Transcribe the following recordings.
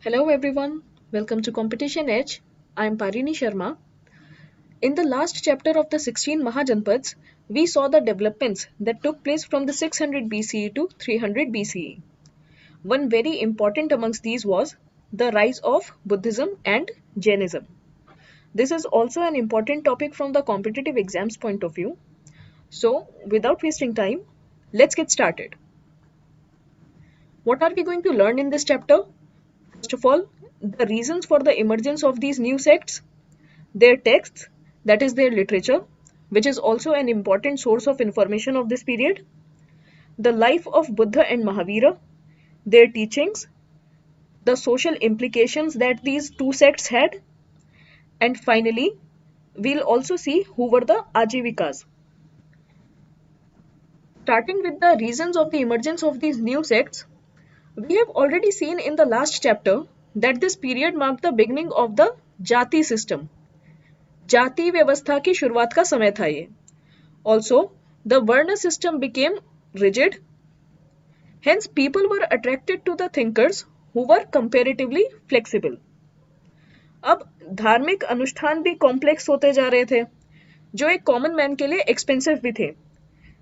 Hello everyone, welcome to Competition Edge. I am Parini Sharma. In the last chapter of the 16 Mahajanpads, we saw the developments that took place from the 600 BCE to 300 BCE. One very important amongst these was the rise of Buddhism and Jainism. This is also an important topic from the competitive exams point of view. So, without wasting time, let's get started. What are we going to learn in this chapter? First of all, the reasons for the emergence of these new sects, their texts, that is their literature, which is also an important source of information of this period, the life of Buddha and Mahavira, their teachings, the social implications that these two sects had, and finally, we'll also see who were the Ajivikas. Starting with the reasons of the emergence of these new sects, we have already seen in the last chapter that this period marked the beginning of the Jati system. जाति व्यवस्था की शुरुआत का समय था ये. Also, the Varna system became rigid. Hence, people were attracted to the thinkers who were comparatively flexible. अब धार्मिक अनुष्ठान भी कॉम्प्लेक्स होते जा रहे थे, जो एक कॉमन मैन के लिए एक्सपेंसिव भी थे,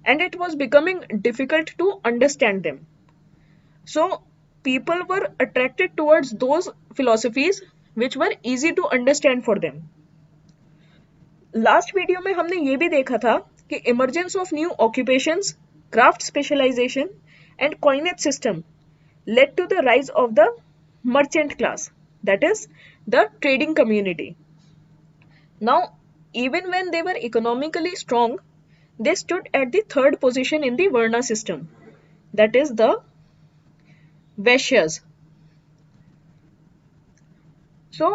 and it was becoming difficult to understand them. So people were attracted towards those philosophies which were easy to understand for them. Last video में हमने ये भी देखा था कि emergence of new occupations, craft specialization and coinage system led to the rise of the merchant class, that is the trading community. Now, even when they were economically strong, they stood at the third position in the Varna system, that is the Vaishyas. So,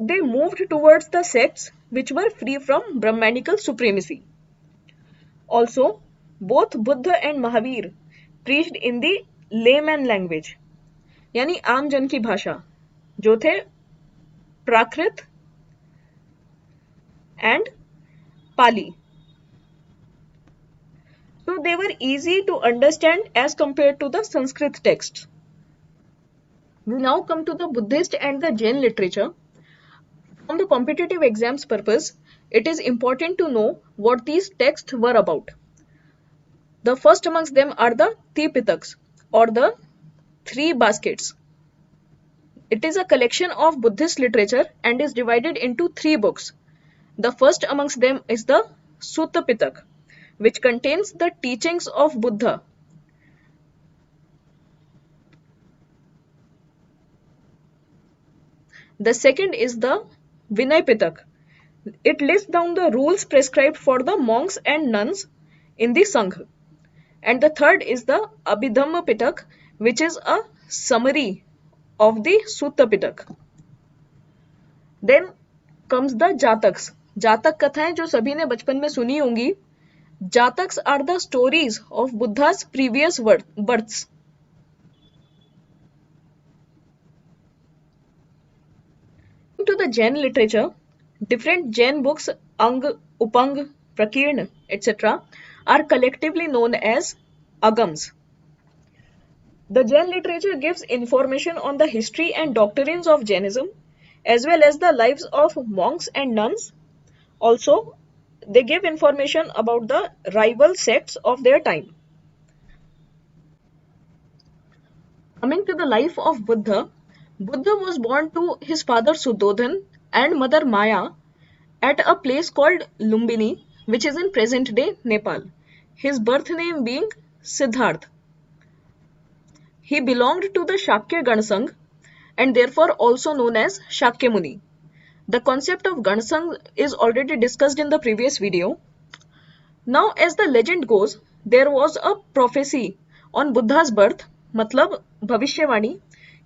they moved towards the sects which were free from Brahmanical supremacy. Also, both Buddha and Mahavir preached in the layman language, यानी आम जन की भाषा, जो थे प्राकृत and Pali. So they were easy to understand as compared to the Sanskrit texts. We now come to the Buddhist and the Jain literature. From the competitive exams purpose, it is important to know what these texts were about. The first amongst them are the Tripitaks, or the three baskets. It is a collection of Buddhist literature and is divided into three books. The first amongst them is the Sutta Pitak, which contains the teachings of Buddha. The second is the Vinay Pitak. It lists down the rules prescribed for the monks and nuns in the Sangha. And the third is the Abhidhamma Pitak, which is a summary of the Sutta Pitak. Then comes the Jataks. जातक कथाएं जो सभी ने बचपन में सुनी होंगी. Jataks are the stories of Buddha's previous births. To the Jain literature, different Jain books, Ang, Upang, Prakirna, etc., are collectively known as Agams. The Jain literature gives information on the history and doctrines of Jainism, as well as the lives of monks and nuns. Also, they give information about the rival sects of their time. Coming to the life of Buddha, Buddha was born to his father Suddhodhan and mother Maya at a place called Lumbini, which is in present-day Nepal. His birth name being Siddharth. He belonged to the Shakya Gansang and therefore also known as Shakyamuni. The concept of Gansang is already discussed in the previous video. Now, as the legend goes, there was a prophecy on Buddha's birth, मतलब भविष्यवाणी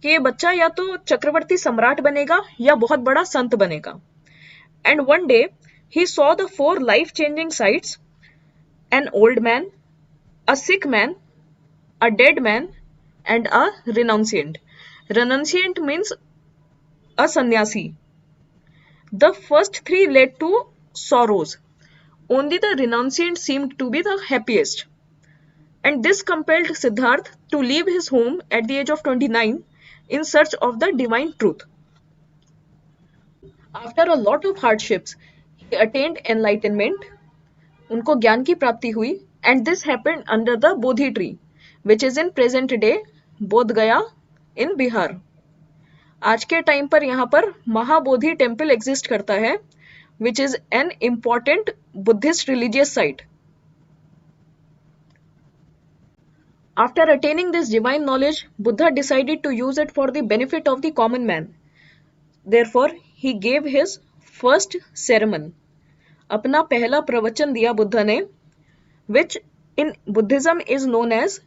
कि ये बच्चा या तो चक्रवर्ती सम्राट बनेगा या बहुत बड़ा संत बनेगा. And one day, he saw the four life-changing sights: an old man, a sick man, a dead man, and a renunciant. Renunciant means a sannyasi. The first three led to sorrows. Only the renunciant seemed to be the happiest. And this compelled Siddharth to leave his home at the age of 29 in search of the divine truth. After a lot of hardships, he attained enlightenment. उनको ज्ञान की प्राप्ति हुई, and this happened under the Bodhi tree, which is in present day बोध गया in Bihar. आज के time पर यहाँ पर महाबोधि टेम्पल एग्जिस्ट करता है, which is an important Buddhist religious site. After attaining this divine knowledge, Buddha decided to use it for the benefit of the common man. Therefore, he gave his first sermon. अपना पहला प्रवचन दिया बुद्ध ने, which in Buddhism is known as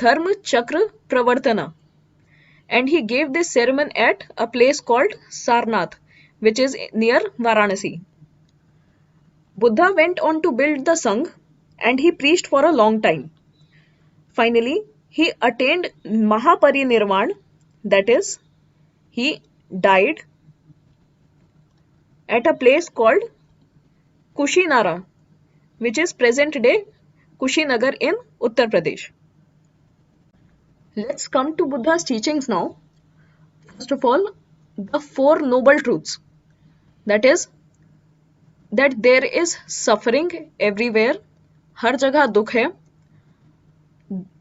Dharma Chakra Pravartana. And he gave this sermon at a place called Sarnath, which is near Varanasi. Buddha went on to build the Sangh and he preached for a long time. Finally, he attained Mahaparinirvan, that is, he died at a place called Kushinara, which is present day Kushinagar in Uttar Pradesh. Let's come to Buddha's teachings now. First of all, the Four Noble Truths. That is, that there is suffering everywhere. हर जगह दुख है.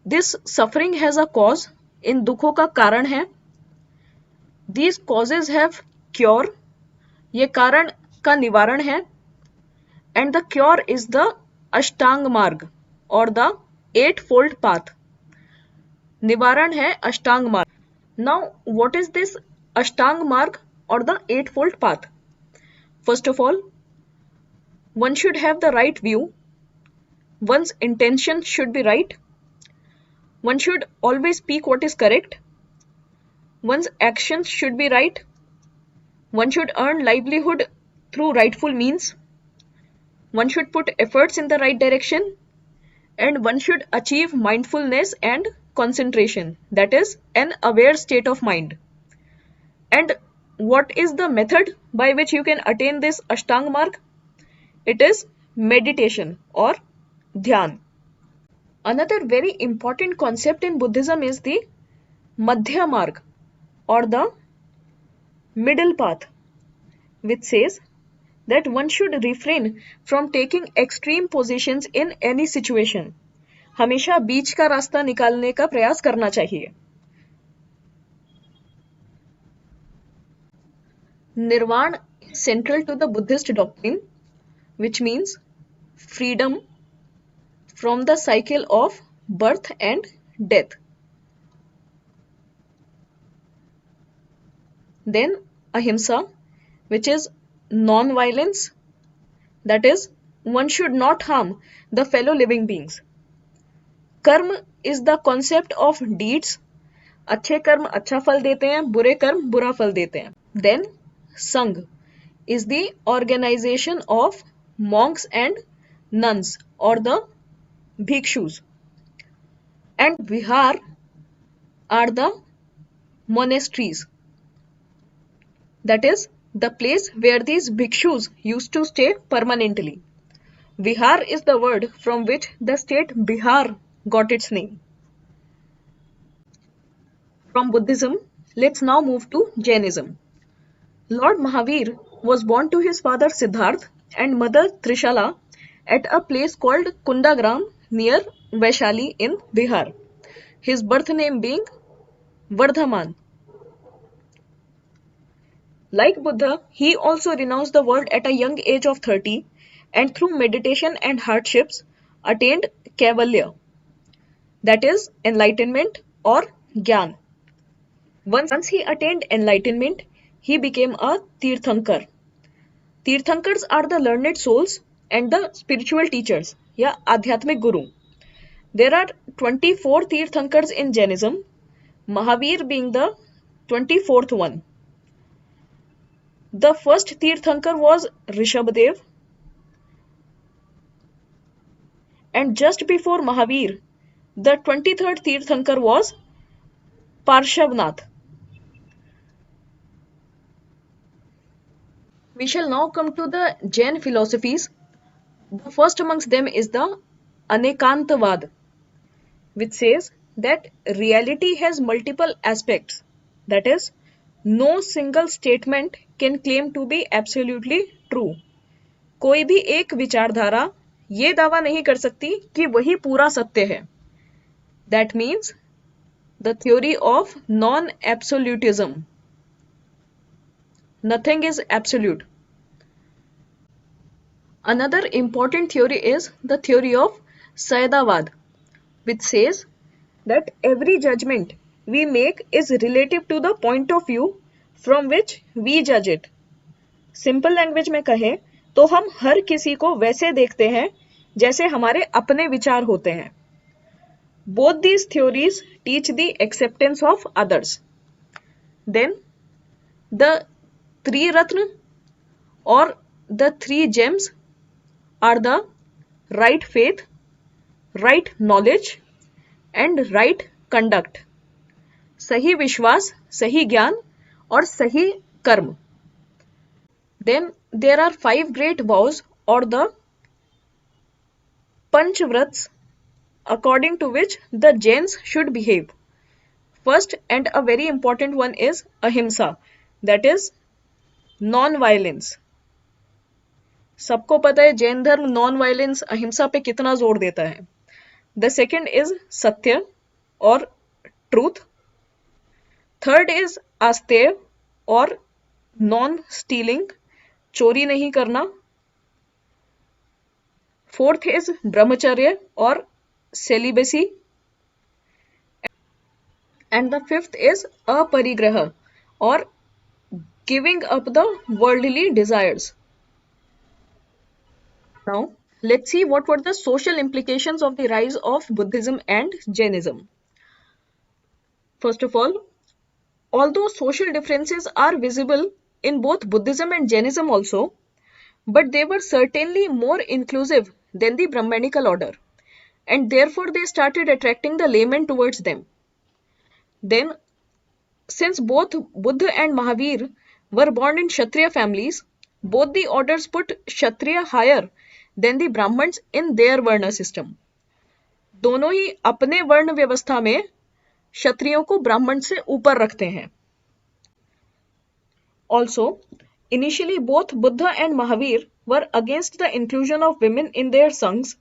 This suffering has a cause. इन दुखों का कारण है. These causes have cure. ये कारण का निवारण है. And the cure is the Ashtang Marg or the Eightfold Path. निवारण है अष्टांग मार्ग. Now, what is this Ashtang Marg or the Eightfold Path? First of all, one should have the right view. One's intention should be right. One should always speak what is correct. One's actions should be right. One should earn livelihood through rightful means. One should put efforts in the right direction. And one should achieve mindfulness and concentration, that is, an aware state of mind. And what is the method by which you can attain this Ashtang Marg? It is meditation or dhyan. Another very important concept in Buddhism is the Madhya Marg or the middle path, which says that one should refrain from taking extreme positions in any situation. हमेशा बीच का रास्ता निकालने का प्रयास करना चाहिए. Nirvana is central to the Buddhist doctrine, which means freedom from the cycle of birth and death. Then ahimsa, which is non-violence, that is, one should not harm the fellow living beings. Karma is the concept of deeds. अच्छे कर्म अच्छा फल देते हैं, बुरे कर्म बुरा फल देते हैं. Then Sangh is the organization of monks and nuns or the bhikshus. And Vihar are the monasteries. That is, the place where these bhikshus used to stay permanently. Vihar is the word from which the state Bihar got its name. From Buddhism, let's now move to Jainism. Lord Mahavir was born to his father Siddharth and mother Trishala at a place called Kundagram near Vaishali in Bihar. His birth name being Vardhaman. Like Buddha, he also renounced the world at a young age of 30 and through meditation and hardships attained Kaivalya, that is, enlightenment or Gyan. Once he attained enlightenment, he became a Tirthankar. Tirthankars are the learned souls and the spiritual teachers, या आध्यात्मिक guru. There are 24 Tirthankars in Jainism, Mahavir being the 24th one. The first Tirthankar was Rishabhdev, and just before Mahavir, the 23rd Tirthankar was Parshavnath. We shall now come to the Jain philosophies. The first amongst them is the Anekantavad, which says that reality has multiple aspects. That is, no single statement can claim to be absolutely true. कोई भी एक विचारधारा ये दावा नहीं कर सकती कि वही पूरा सत्य है. That means the theory of non-absolutism. Nothing is absolute. Another important theory is the theory of Sayyadavad, which says that every judgment we make is relative to the point of view from which we judge it. Simple language में कहें तो हम हर किसी को वैसे देखते हैं जैसे हमारे अपने विचार होते हैं. Both these theories teach the acceptance of others. Then the three ratna or the three gems are the right faith, right knowledge and right conduct. सही विश्वास, सही ज्ञान और सही कर्म. Then there are 5 great vows or the Panchvrats according to which the Jains should behave. First and a very important one is ahimsa, that is non-violence. सबको पता है जैन धर्म नॉन वायलेंस अहिंसा पे कितना जोर देता है. द सेकेंड इज सत्य और ट्रूथ. थर्ड इज आस्तेय और नॉन स्टीलिंग, चोरी नहीं करना. फोर्थ इज ब्रह्मचर्य और celibacy. And the fifth is aparigraha और giving up the worldly desires. Now, let's see what were the social implications of the rise of Buddhism and Jainism. First of all, although social differences are visible in both Buddhism and Jainism also, but they were certainly more inclusive than the Brahmanical order, and therefore they started attracting the laymen towards them. Then, since both Buddha and Mahavir were born in Kshatriya families, both the orders put Kshatriya higher than the Brahmins in their Varna system. दोनों ही अपने वर्ण व्यवस्था में क्षत्रियों को ब्राह्मण से ऊपर रखते हैं. Also, initially both Buddha and Mahavir were against the inclusion of women in their sanghs,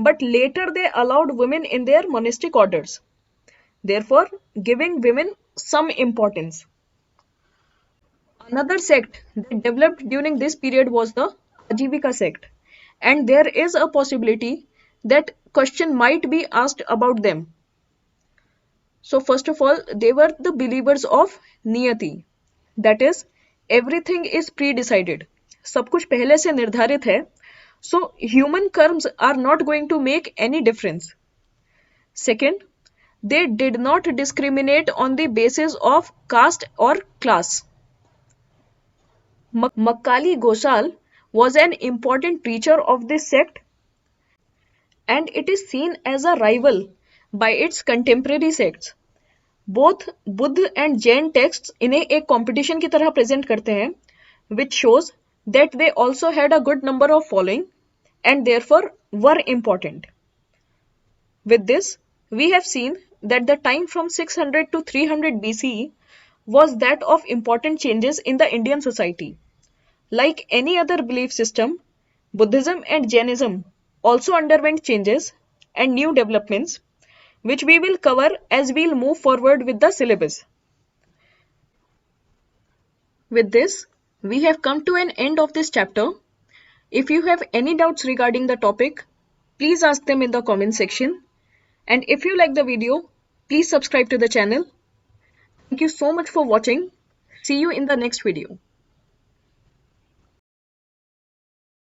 but later they allowed women in their monastic orders, therefore giving women some importance. Another sect that developed during this period was the Ajivika sect, and there is a possibility that question might be asked about them. So first of all, they were the believers of niyati, that is everything is pre-decided. सब कुछ पहले से निर्धारित है, so human karmas are not going to make any difference. Second, they did not discriminate on the basis of caste or class. Makkali Gosal was an important preacher of this sect, and it is seen as a rival by its contemporary sects. Both Buddha and Jain texts इन्हें एक competition की तरह present करते हैं, which shows that they also had a good number of following and therefore were important. With this, we have seen that the time from 600 to 300 BCE was that of important changes in the Indian society. Like any other belief system, Buddhism and Jainism also underwent changes and new developments, which we will cover as we'll move forward with the syllabus. With this, we have come to an end of this chapter. If you have any doubts regarding the topic, please ask them in the comment section. And if you like the video, please subscribe to the channel. Thank you so much for watching. See you in the next video.